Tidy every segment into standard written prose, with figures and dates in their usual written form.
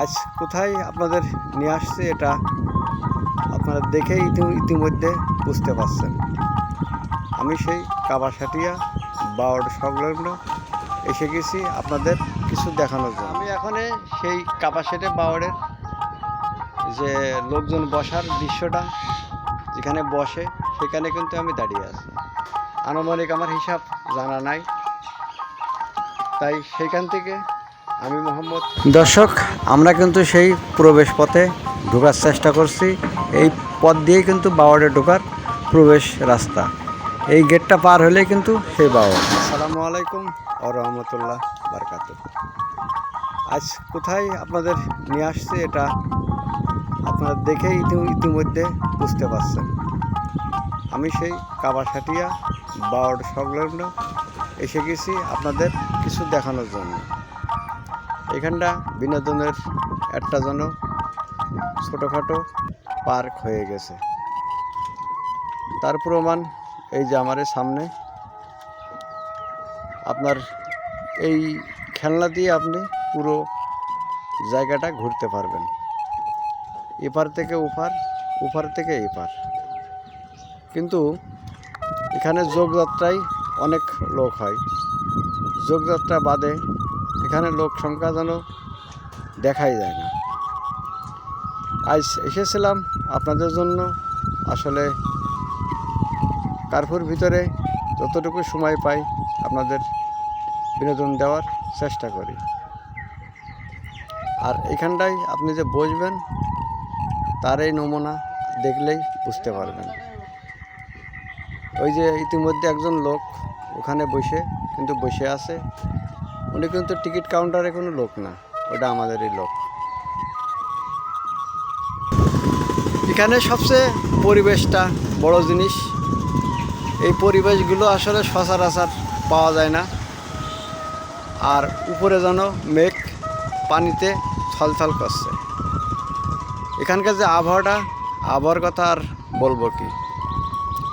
আজ কোথায় আপনাদের নিয়ে আসছে এটা আপনারা দেখেই ইতিমধ্যে বুঝতে পারছেন। আমি সেই কাবাসাটিয়া বাওড় সংলগ্ন এসে গেছি আপনাদের কিছু দেখানোর জন্য। আমি এখন সেই কাবাসাটিয়া বাওড়ের যে লোকজন বসার দৃশ্যটা যেখানে বসে সেখানে কিন্তু আমি দাঁড়িয়ে আছি। আনুমানিক আমার হিসাব জানা নাই, তাই সেইখান থেকে আমি মোহাম্মদ। দর্শক, আমরা কিন্তু সেই প্রবেশ পথে ঢোকার চেষ্টা করছি। এই পথ দিয়েই কিন্তু বাওড়ে ঢোকার প্রবেশ রাস্তা। এই গেটটা পার হলেই কিন্তু সেই বাওড়। আসসালামু আলাইকুম ওয়া রাহমাতুল্লাহ বারাকাতুহু। আজ কোথায় আপনাদের নিয়ে আসছে এটা আপনারা দেখেই ইতিমধ্যে বুঝতে পারছেন। আমি সেই কাবাসাটিয়া বাওড় সংলগ্ন এসে গেছি আপনাদের কিছু দেখানোর জন্য। এখানটা বিনোদনের একটা যেন ছোটোখাটো পার্ক হয়ে গেছে। তার প্রমাণ এই যে আমার সামনে আপনার এই খেলনা দিয়ে আপনি পুরো জায়গাটা ঘুরতে পারবেন, এপার থেকে ওপার, ওপার থেকে এপার। কিন্তু এখানে যোগযাত্রায় অনেক লোক হয়, যোগযাত্রা বাদে এখানে লোক সংখ্যা যেন দেখাই যায় না। আজ এসেছিলাম আপনাদের জন্য, আসলে কার্ফুর ভিতরে যতটুকু সময় পাই আপনাদের বিনোদন দেওয়ার চেষ্টা করি। আর এখানটায় আপনি যে বসবেন তার এই নমুনা দেখলেই বুঝতে পারবেন। ওই যে ইতিমধ্যে একজন লোক ওখানে বসে আছে, উনি কিন্তু টিকিট কাউন্টারে কোনো লোক না, ওটা আমাদেরই লোক। এখানে সবচেয়ে পরিবেশটা বড় জিনিস। এই পরিবেশগুলো আসলে সচরাচর পাওয়া যায় না। আর উপরে যেন মেঘ পানিতে ছলছল করছে। এখানকার যে আবহাওয়ার কথা আর বলবো কি,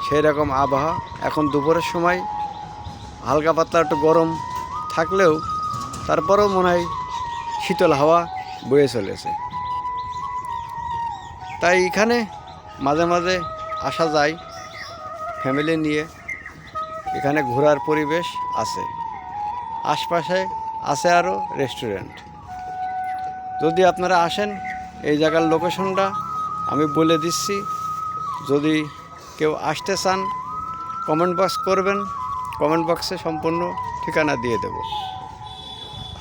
সেই রকম আবহাওয়া। এখন দুপুরের সময় হালকা পাতলা একটু গরম থাকলেও তারপরেও মনে হয় শীতল হাওয়া বয়ে চলেছে। তাই এখানে মাঝে মাঝে আসা যায় ফ্যামিলি নিয়ে। এখানে ঘোরার পরিবেশ আছে, আশপাশে আছে আরও রেস্টুরেন্ট। যদি আপনারা আসেন, এই জায়গার লোকেশনটা আমি বলে দিচ্ছি। যদি কেউ আসতে চান কমেন্ট বক্স করবেন, কমেন্ট বক্সে সম্পূর্ণ ঠিকানা দিয়ে দেব।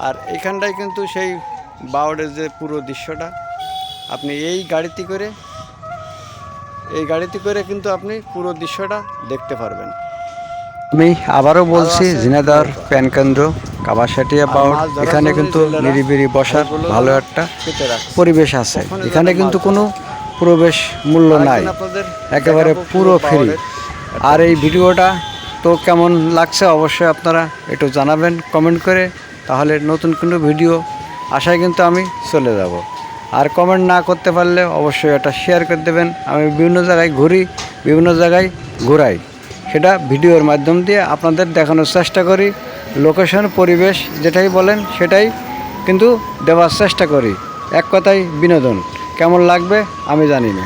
আর এইখানটায় কিন্তু সেই বাওড়ের যে পুরো দৃশ্যটা আপনি এই গাড়িতে করে কিন্তু আপনি পুরো দৃশ্যটা দেখতে পারবেন। আমি আবারও বলছি, ঝিনাইদহ প্যান কেন্দ্র কাবাসাটিয়া বাওড়, এখানে কিন্তু নিরিবিলি বসার ভালো একটা পরিবেশ আছে। এখানে কিন্তু কোনো প্রবেশ মূল্য নাই, একেবারে পুরো ফ্রি। আর এই ভিডিওটা তো কেমন লাগছে অবশ্যই আপনারা একটু জানাবেন কমেন্ট করে, তাহলে নতুন কোনো ভিডিও আশায় কিন্তু আমি চলে যাব। আর কমেন্ট না করতে পারলে অবশ্যই এটা শেয়ার করে দেবেন। আমি বিভিন্ন জায়গায় ঘুরি, বিভিন্ন জায়গায় ঘোরাই, সেটা ভিডিওর মাধ্যম দিয়ে আপনাদের দেখানোর চেষ্টা করি। লোকেশন, পরিবেশ যেটাই বলেন সেটাই কিন্তু দেওয়ার চেষ্টা করি। এক কথায় বিনোদন। কেমন লাগবে আমি জানি না।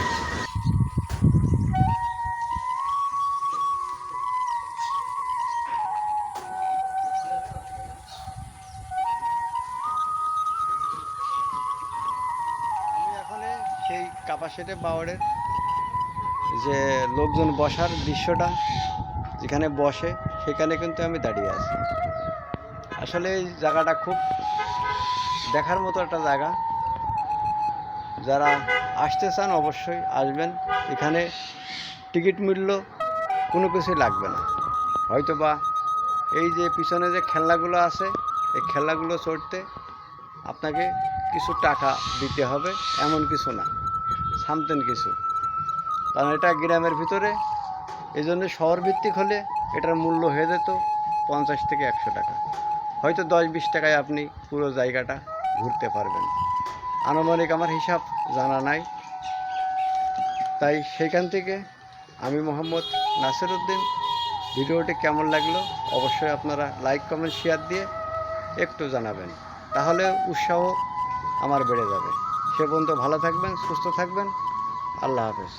আমি এখন সেই কাপাসিয়া বাওড়ের যে লোকজন বসার দৃশ্যটা যেখানে বসে সেখানে কিন্তু আমি দাঁড়িয়ে আছি। আসলে এই জায়গাটা খুব দেখার মতো একটা জায়গা। যারা আসতে চান অবশ্যই আসবেন। এখানে টিকিট মূল্য কোনো কিছুই লাগবে না। হয়তোবা এই যে পিছনে যে খেলনাগুলো আছে, এই খেলনাগুলো চড়তে আপনাকে কিছু টাকা দিতে হবে, এমন কিছু না, সামথিং কিছু। কারণ এটা গ্রামের ভিতরে, এই জন্য শহর ভিত্তিক হলে এটার মূল্য হয়ে যেত 50 থেকে 100 টাকা। হয়তো 10-20 টাকায় আপনি পুরো জায়গাটা ঘুরতে পারবেন। আনুমানিক আমার হিসাব জানা নাই, তাই সেইখান থেকে আমি মোহাম্মদ নাসিরউদ্দিন ভিডিওটি কেমন লাগলো অবশ্যই আপনারা লাইক কমেন্ট শেয়ার দিয়ে একটু জানাবেন, তাহলে উৎসাহ আমার বেড়ে যাবে। সে পর্যন্ত ভালো থাকবেন, সুস্থ থাকবেন। আল্লাহ হাফেজ।